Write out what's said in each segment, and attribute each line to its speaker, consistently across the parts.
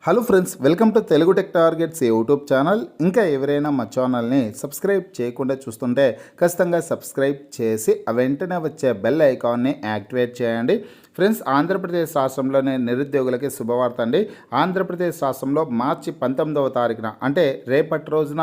Speaker 1: Hello friends, welcome to Telugu tech targets YouTube channel. ఇంకా ఎవరైనా మా ఛానల్ని సబ్స్క్రైబ్ చేయకుండా చూస్తుంటే ఖచ్చితంగా సబ్స్క్రైబ్ చేసి వెంటనే వచ్చే బెల్ ఐకాన్ని యాక్టివేట్ చేయండి. ఫ్రెండ్స్, ఆంధ్రప్రదేశ్ రాష్ట్రంలోని నిరుద్యోగులకి శుభవార్త అండి. ఆంధ్రప్రదేశ్ రాష్ట్రంలో మార్చి 19వ తారీఖున అంటే రేపటి రోజున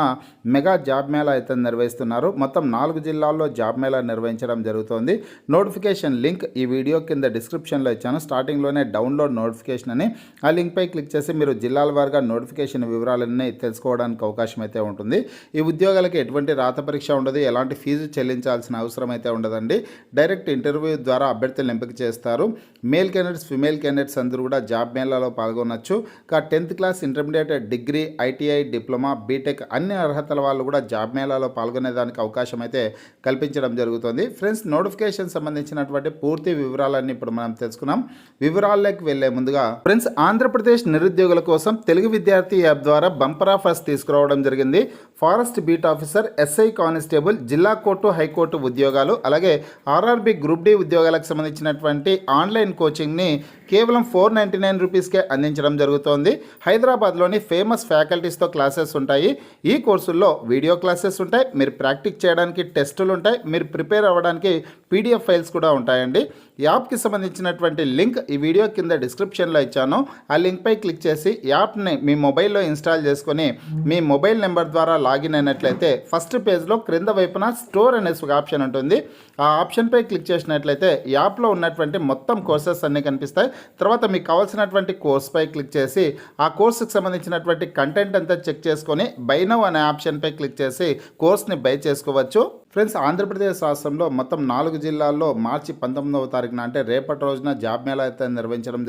Speaker 1: మెగా జాబ్ మేళా అయితే నిర్వహిస్తున్నారు. మొత్తం 4 జిల్లాల్లో జాబ్ మేళా నిర్వహించడం జరుగుతోంది. నోటిఫికేషన్ లింక్ ఈ వీడియో కింద డిస్క్రిప్షన్లో ఇచ్చాను. స్టార్టింగ్లోనే డౌన్లోడ్ నోటిఫికేషన్ అని ఆ లింక్పై క్లిక్ చేసి మీరు జిల్లాల వారీగా నోటిఫికేషన్ వివరాలన్నీ తెలుసుకోవడానికి అవకాశం అయితే ఉంటుంది. ఈ ఉద్యోగాలకి ఎటువంటి రాత పరీక్ష ఉండదు, ఎలాంటి ఫీజు చెల్లించాల్సిన అవసరం అయితే ఉండదండి. డైరెక్ట్ ఇంటర్వ్యూ ద్వారా అభ్యర్థులను ఎంపిక చేస్తారు. మేల్ క్యాండిడేట్స్, ఫిమేల్ క్యాండిడేట్స్ అందరూ కూడా జాబ్ మేళాలో పాల్గొనవచ్చు. 10th class, intermediate, degree, ITI, diploma, BTech అన్ని అర్హతల వాళ్ళు కూడా జాబ్ మేళాలో పాల్గొనేదానికి అవకాశం అయితే కల్పించడం జరుగుతుంది. ఫ్రెండ్స్, నోటిఫికేషన్ సంబంధించినటువంటి పూర్తి వివరాలన్నీ ఇప్పుడు మనం తెలుసుకున్నాం. వివరాల్లోకి వెళ్లే ముందుగా ఫ్రెండ్స్, ఆంధ్రప్రదేశ్ నిరుద్యోగుల కోసం తెలుగు విద్యార్థి యాప్ ద్వారా బంపర్ ఆఫర్స్ తీసుకురావడం జరిగింది. Forest beat officer, SI constable, జిల్లా కోర్టు, హైకోర్టు ఉద్యోగాలు, అలాగే ఆర్ఆర్బి గ్రూప్ డి ఉద్యోగాలకు సంబంధించినటువంటి ఆన్లైన్ కోచింగ్ని కేవలం 499 రూపీస్కే అందించడం జరుగుతోంది. హైదరాబాద్లోని ఫేమస్ ఫ్యాకల్టీస్తో క్లాసెస్ ఉంటాయి. ఈ కోర్సుల్లో వీడియో క్లాసెస్ ఉంటాయి, మీరు ప్రాక్టీస్ చేయడానికి టెస్టులు ఉంటాయి, మీరు ప్రిపేర్ అవ్వడానికి పీడిఎఫ్ ఫైల్స్ కూడా ఉంటాయండి. యాప్కి సంబంధించినటువంటి లింక్ ఈ వీడియో కింద డిస్క్రిప్షన్లో ఇచ్చాను. ఆ లింక్పై క్లిక్ చేసి యాప్ని మీ మొబైల్లో ఇన్స్టాల్ చేసుకొని మీ మొబైల్ నెంబర్ ద్వారా లాగిన్ అయినట్లయితే ఫస్ట్ పేజ్లో క్రింద వైపున స్టోర్ అనే ఒక ఆప్షన్ ఉంటుంది. ఆ ఆప్షన్పై క్లిక్ చేసినట్లయితే యాప్లో ఉన్నటువంటి మొత్తం కోర్సెస్ అన్నీ కనిపిస్తాయి. తర్వాత మీకు కావాల్సినటువంటి కోర్స్పై క్లిక్ చేసి ఆ కోర్సుకు సంబంధించినటువంటి కంటెంట్ అంతా చెక్ చేసుకొని బై నౌ అనే ఆప్షన్పై క్లిక్ చేసి కోర్స్ని బై చేసుకోవచ్చు. ఫ్రెండ్స్, ఆంధ్రప్రదేశ్ రాష్ట్రంలో మొత్తం 4 జిల్లాల్లో మార్చి 19వ తారీఖున అంటే రేపటి రోజున జాబ్ మేళా అయితే నిర్వహించడం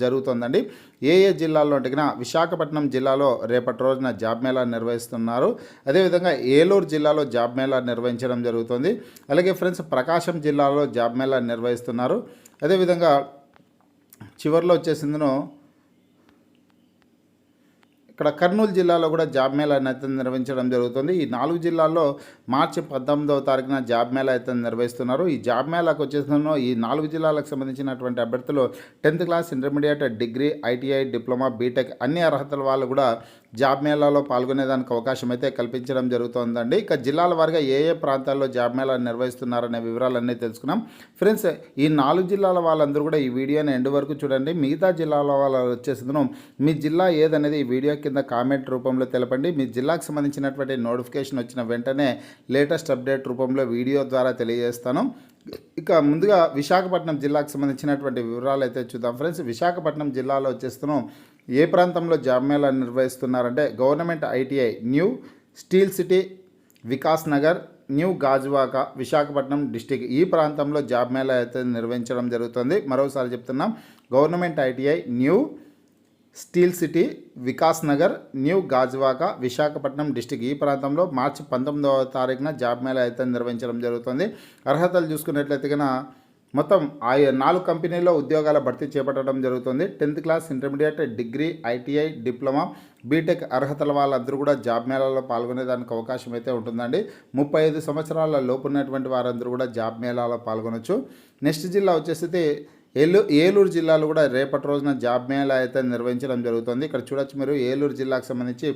Speaker 1: జరుగుతుందండి. ఏ జిల్లాల్లో అంటే విశాఖపట్నం జిల్లాలో రేపటి రోజున జాబ్ మేళా నిర్వహిస్తున్నారు. అదేవిధంగా ఏలూరు జిల్లాలో జాబ్ మేళా నిర్వహించడం జరుగుతుంది. అలాగే ఫ్రెండ్స్, ప్రకాశం జిల్లాలో జాబ్ మేళా నిర్వహిస్తున్నారు. అదేవిధంగా చివరిలో వచ్చేసిందను ఇక్కడ కర్నూలు జిల్లాలో కూడా జాబ్ మేళా అయితే నిర్వహించడం జరుగుతుంది. ఈ 4 జిల్లాల్లో మార్చి 19వ తారీఖున జాబ్ మేళా అయితే నిర్వహిస్తున్నారు. ఈ జాబ్ మేళాకు వచ్చేసిన ఈ 4 జిల్లాలకు సంబంధించినటువంటి అభ్యర్థులు 10th class, intermediate, degree, ITI, diploma, BTech అన్ని అర్హతల వాళ్ళు కూడా జాబ్ మేళాలో పాల్గొనేదానికి అవకాశం అయితే కల్పించడం జరుగుతుందండి. ఇక జిల్లాల వారిగా ఏ ప్రాంతాల్లో జాబ్ మేళా నిర్వహిస్తున్నారనే వివరాలన్నీ తెలుసుకున్నాం. ఫ్రెండ్స్, ఈ 4 జిల్లాల వాళ్ళందరూ కూడా ఈ వీడియోని ఎండ్ వరకు చూడండి. మిగతా జిల్లాల వాళ్ళు వచ్చేసిందను మీ జిల్లా ఏదనేది ఈ వీడియో కింద కామెంట్ రూపంలో తెలపండి. మీ జిల్లాకు సంబంధించినటువంటి నోటిఫికేషన్ వచ్చిన వెంటనే లేటెస్ట్ అప్డేట్ రూపంలో వీడియో ద్వారా తెలియజేస్తాను. ఇక ముందుగా విశాఖపట్నం జిల్లాకు సంబంధించినటువంటి వివరాలు అయితే చూద్దాం. ఫ్రెండ్స్, విశాఖపట్నం జిల్లాలో వచ్చేస్తున్నాం ఏ ప్రాంతంలో జాబ్ మేళా నిర్వహిస్తున్నారంటే government ITI, new steel city, Vikas Nagar, new Gajuwaka, Visakhapatnam district ఈ ప్రాంతంలో జాబ్ మేళా అయితే నిర్వహించడం జరుగుతుంది. మరోసారి చెప్తున్నాం, government ITI, new steel city, Vikas Nagar, new Gajuwaka, Visakhapatnam district ఈ ప్రాంతంలో మార్చి 19వ తారీఖున జాబ్ మేళా అయితే నిర్వహించడం జరుగుతుంది. అర్హతలు చూసుకున్నట్లయితే కన్నా మొత్తం 4 కంపెనీల్లో ఉద్యోగాల భర్తీ చేపట్టడం జరుగుతుంది. 10th class, intermediate, degree, ITI, diploma, B Tech అర్హతల వాళ్ళందరూ కూడా జాబ్ మేళాలో పాల్గొనేదానికి అవకాశం అయితే ఉంటుందండి. 35 సంవత్సరాల లోపు ఉన్నటువంటి వారందరూ కూడా జాబ్ మేళాలో పాల్గొనవచ్చు. నెక్స్ట్ జిల్లా వచ్చేసి ఏలూరు జిల్లాలో కూడా రేపటి రోజున జాబ్ మేళా అయితే నిర్వహించడం జరుగుతుంది. ఇక్కడ చూడొచ్చు మీరు, ఏలూరు జిల్లాకు సంబంధించి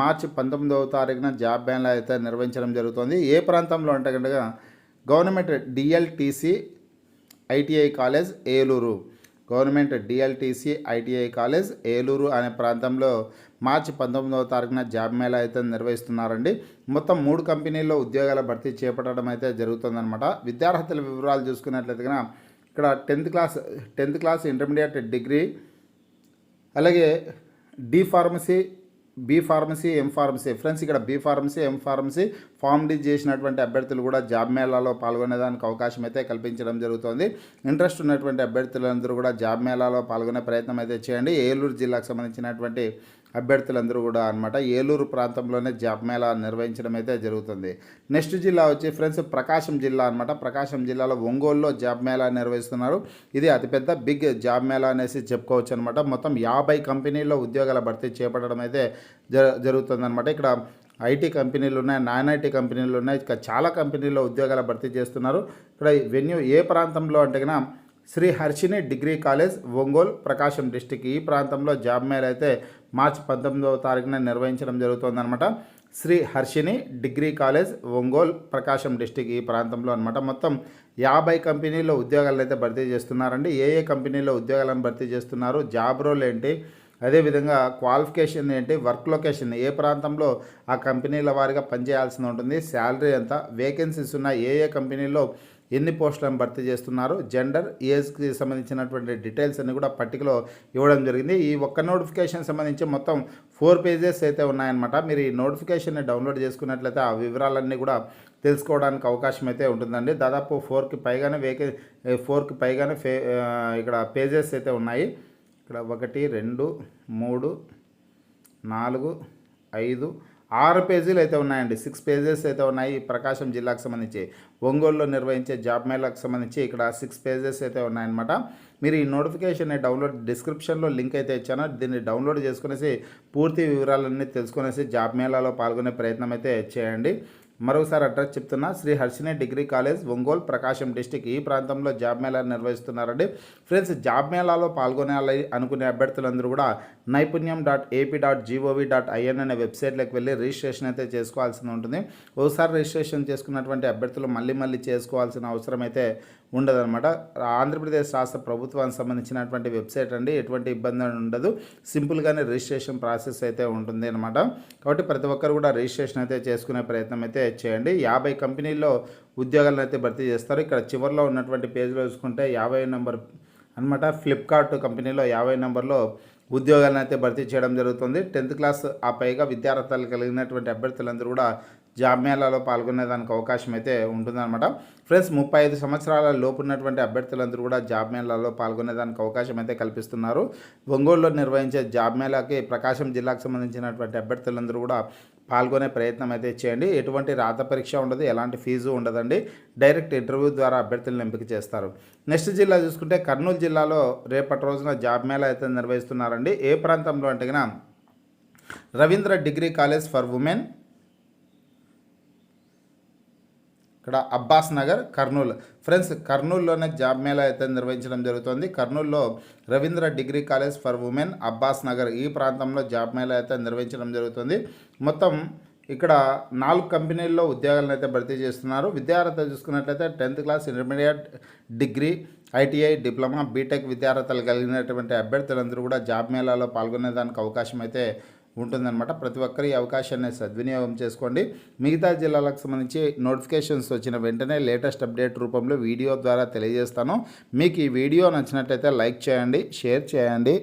Speaker 1: మార్చి 19వ తారీఖున జాబ్ మేళా అయితే నిర్వహించడం జరుగుతుంది. ఏ ప్రాంతంలో అంటే కనుక government DLTC ITI college Eluru, government DLTC ITI college Eluru అనే ప్రాంతంలో మార్చి 19వ తారీఖున జాబ్ మేళా అయితే నిర్వహిస్తున్నారండి. మొత్తం 3 కంపెనీల్లో ఉద్యోగాల భర్తీ చేపట్టడం అయితే జరుగుతుందన్నమాట. విద్యార్హతల వివరాలు చూసుకున్నట్లయితే ఇక్కడ 10th క్లాస్, ఇంటర్మీడియట్, డిగ్రీ, అలాగే D pharmacy, B pharmacy, M pharmacy. Friends, ఇక్కడ B pharmacy, M pharmacy, pharm D చేసినటువంటి అభ్యర్థులు కూడా జాబ్ మేళాలో పాల్గొనేదానికి అవకాశం అయితే కల్పించడం జరుగుతుంది. ఇంట్రెస్ట్ ఉన్నటువంటి అభ్యర్థులందరూ కూడా జాబ్ మేళాలో పాల్గొనే ప్రయత్నం అయితే చేయండి. ఏలూరు జిల్లాకు సంబంధించినటువంటి అభ్యర్థులందరూ కూడా అనమాట ఏలూరు ప్రాంతంలోనే జాబ్ మేళా నిర్వహించడం అయితే జరుగుతుంది. నెక్స్ట్ జిల్లా వచ్చి ఫ్రెండ్స్ ప్రకాశం జిల్లా అనమాట. ప్రకాశం జిల్లాలో ఒంగోలులో జాబ్ మేళా నిర్వహిస్తున్నారు. ఇది అతిపెద్ద బిగ్ జాబ్ మేళా అనేసి చెప్పుకోవచ్చు అనమాట. మొత్తం 50 కంపెనీల్లో ఉద్యోగాల భర్తీ చేపట్టడం అయితే జరుగుతుందన్నమాట. ఇక్కడ ఐటీ కంపెనీలు ఉన్నాయి, నాన్ ఐటీ కంపెనీలు ఉన్నాయి, ఇక చాలా కంపెనీల్లో ఉద్యోగాల భర్తీ చేస్తున్నారు. ఇక్కడ వెన్యూ ఏ ప్రాంతంలో అంటే కన్నా శ్రీ హర్షిని డిగ్రీ కాలేజ్ ఒంగోలు ప్రకాశం డిస్టిక్ ఈ ప్రాంతంలో జాబ్ మేళా అయితే మార్చి 19వ తారీఖున నిర్వహించడం జరుగుతుందన్నమాట. శ్రీ హర్షిని డిగ్రీ కాలేజ్ ఒంగోలు ప్రకాశం డిస్టిక్ ఈ ప్రాంతంలో అనమాట. మొత్తం 50 కంపెనీల్లో ఉద్యోగాలను అయితే భర్తీ చేస్తున్నారండి. ఏ కంపెనీలో ఉద్యోగాలను భర్తీ చేస్తున్నారు, జాబ్ రోల్ ఏంటి, అదేవిధంగా క్వాలిఫికేషన్ ఏంటి, వర్క్ లొకేషన్ ఏ ప్రాంతంలో ఆ కంపెనీల వారిగా పనిచేయాల్సి ఉంటుంది, శాలరీ ఎంత, వేకెన్సీస్ ఉన్న ఏ కంపెనీలో ఎన్ని పోస్టులను భర్తీ చేస్తున్నారు, జెండర్, ఏజ్కి సంబంధించినటువంటి డీటెయిల్స్ అన్ని కూడా పట్టికలో ఇవ్వడం జరిగింది. ఈ ఒక్క నోటిఫికేషన్ సంబంధించి మొత్తం 4 పేజెస్ అయితే ఉన్నాయన్నమాట. మీరు ఈ నోటిఫికేషన్ని డౌన్లోడ్ చేసుకున్నట్లయితే ఆ వివరాలన్నీ కూడా తెలుసుకోవడానికి అవకాశం అయితే ఉంటుందండి. దాదాపు 4కి పైగానే ఇక్కడ పేజెస్ అయితే ఉన్నాయి. ఇక్కడ 1 2 3 4 5 6 పేజీలు అయితే ఉన్నాయండి. 6 పేజెస్ అయితే ఉన్నాయి. ప్రకాశం జిల్లాకు సంబంధించి ఒంగోలులో నిర్వహించే జాబ్ మేళాకు సంబంధించి ఇక్కడ 6 పేజెస్ అయితే ఉన్నాయన్నమాట. మీరు ఈ నోటిఫికేషన్ డౌన్లోడ్ డిస్క్రిప్షన్లో లింక్ అయితే ఇచ్చాను. దీన్ని డౌన్లోడ్ చేసుకునేసి పూర్తి వివరాలన్నీ తెలుసుకునేసి జాబ్ మేళాలో పాల్గొనే ప్రయత్నం అయితే చేయండి. మరోసారి అడ్రస్ చెప్తున్నా, శ్రీ హర్షిని డిగ్రీ కాలేజ్ ఒంగోలు ప్రకాశం డిస్టిక్ ఈ ప్రాంతంలో జాబ్ మేళా నిర్వహిస్తున్నారండి. ఫ్రెండ్స్, జాబ్ మేళాలో పాల్గొనాలి అనుకునే అభ్యర్థులందరూ కూడా naipanyam.ap.gov.in అనే వెబ్సైట్లోకి వెళ్ళి రిజిస్ట్రేషన్ అయితే చేసుకోవాల్సి ఉంటుంది. ఒకసారి రిజిస్ట్రేషన్ చేసుకున్నటువంటి అభ్యర్థులు మళ్ళీ చేసుకోవాల్సిన అవసరం అయితే ఉండదన్నమాట. ఆంధ్రప్రదేశ్ రాష్ట్ర ప్రభుత్వానికి సంబంధించినటువంటి వెబ్సైట్ అండి. ఎటువంటి ఇబ్బంది ఉండదు. సింపుల్గానే రిజిస్ట్రేషన్ ప్రాసెస్ అయితే ఉంటుంది అనమాట. కాబట్టి ప్రతి ఒక్కరు కూడా రిజిస్ట్రేషన్ అయితే చేసుకునే ప్రయత్నం అయితే చేయండి. 50 కంపెనీల్లో ఉద్యోగాలను అయితే భర్తీ చేస్తారు. ఇక్కడ చివరిలో ఉన్నటువంటి పేజీలో చూసుకుంటే 50 నెంబర్ అనమాట. ఫ్లిప్కార్ట్ కంపెనీలో 50 నెంబర్లో ఉద్యోగాలను అయితే భర్తీ చేయడం జరుగుతుంది. 10th క్లాస్ ఆ పైగా విద్యార్హతలు కలిగినటువంటి అభ్యర్థులందరూ కూడా జాబ్ మేళాలో పాల్గొనేదానికి అవకాశం అయితే ఉంటుందన్నమాట. ఫ్రెండ్స్, 35 సంవత్సరాల లోపు ఉన్నటువంటి అభ్యర్థులందరూ కూడా జాబ్ మేళాలో పాల్గొనేదానికి అవకాశం అయితే కల్పిస్తున్నారు. ఒంగోలులో నిర్వహించే జాబ్ మేళాకి ప్రకాశం జిల్లాకు సంబంధించినటువంటి అభ్యర్థులందరూ కూడా పాల్గొనే ప్రయత్నం అయితే చేయండి. ఎటువంటి రాత పరీక్ష ఉండదు, ఎలాంటి ఫీజు ఉండదండి. డైరెక్ట్ ఇంటర్వ్యూ ద్వారా అభ్యర్థులను ఎంపిక చేస్తారు. నెక్స్ట్ జిల్లా చూసుకుంటే కర్నూలు జిల్లాలో రేపటి రోజున జాబ్ మేళా అయితే నిర్వహిస్తున్నారండి. ఏ ప్రాంతంలో అంటే కనుక Ravindra degree college for women, ఇక్కడ అబ్బాస్ నగర్, కర్నూలు. ఫ్రెండ్స్, కర్నూలులోనే జాబ్ మేళా అయితే నిర్వహించడం జరుగుతుంది. కర్నూలులో Ravindra degree college for women, Abbas Nagar ఈ ప్రాంతంలో జాబ్ మేళా అయితే నిర్వహించడం జరుగుతుంది. మొత్తం ఇక్కడ 4 కంపెనీల్లో ఉద్యోగాలను అయితే భర్తీ చేస్తున్నారు. విద్యార్హత చూసుకున్నట్లయితే 10th class, intermediate, degree, ITI, diploma, B Tech విద్యార్హతలు కలిగినటువంటి అభ్యర్థులందరూ కూడా జాబ్ మేళాలో పాల్గొనేదానికి అవకాశం అయితే ఉంటుందన్నమాట. ప్రతి ఒక్కరు ఈ అవకాశాన్ని సద్వినియోగం చేసుకోండి. మిగతా జిల్లాలకు సంబంధించి నోటిఫికేషన్స్ వచ్చిన వెంటనే లేటెస్ట్ అప్డేట్ రూపంలో వీడియో ద్వారా తెలియజేస్తాను. మీకు ఈ వీడియో నచ్చినట్లయితే లైక్ చేయండి, షేర్ చేయండి.